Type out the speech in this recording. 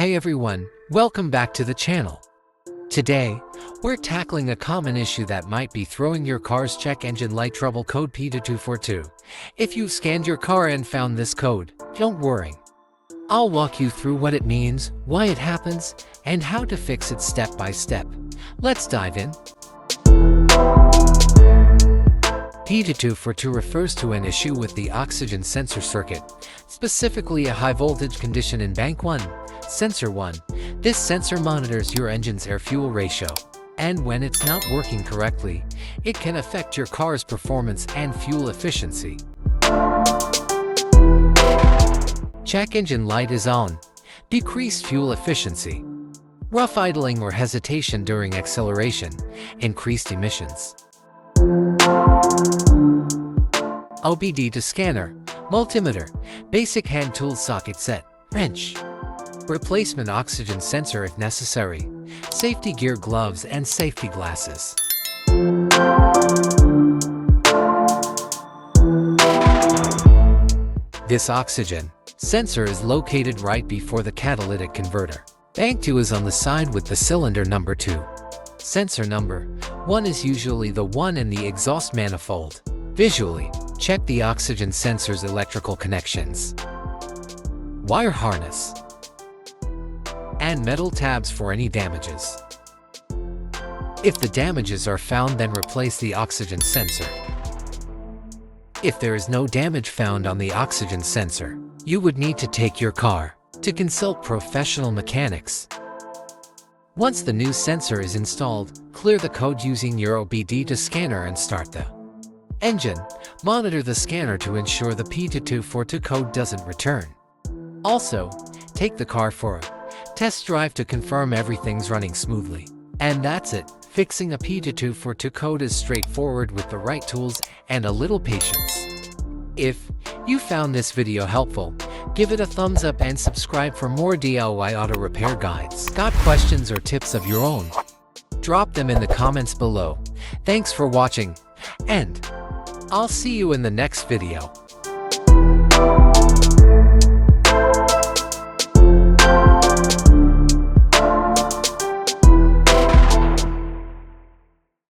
Hey everyone, welcome back to the channel. Today, we're tackling a common issue that might be throwing your car's check engine light trouble code P2242. If you've scanned your car and found this code, don't worry. I'll walk you through what it means, why it happens, and how to fix it step by step. Let's dive in. P2242 refers to an issue with the oxygen sensor circuit, specifically a high voltage condition in bank 1, sensor 1. This sensor monitors your engine's air-fuel ratio, and when it's not working correctly, it can affect your car's performance and fuel efficiency. Check engine light is on. Decreased fuel efficiency. Rough idling or hesitation during acceleration. Increased emissions. OBD to scanner, multimeter, basic hand tool socket set, wrench. Replacement oxygen sensor if necessary. Safety gear, gloves, and safety glasses. This oxygen sensor is located right before the catalytic converter. Bank 2 is on the side with the cylinder number 2. Sensor number 1 is usually the one in the exhaust manifold. Visually, check the oxygen sensor's electrical connections, wire harness, and metal tabs for any damages. If the damages are found, then replace the oxygen sensor. If there is no damage found on the oxygen sensor, you would need to take your car to consult professional mechanics. Once the new sensor is installed, clear the code using your OBD to scanner and start the engine. Monitor the scanner to ensure the P2242 code doesn't return. Also, take the car for a test drive to confirm everything's running smoothly. And that's it. Fixing a P2242 code is straightforward with the right tools and a little patience. If you found this video helpful, give it a thumbs up and subscribe for more DIY auto repair guides. Got questions or tips of your own? Drop them in the comments below. Thanks for watching, and I'll see you in the next video.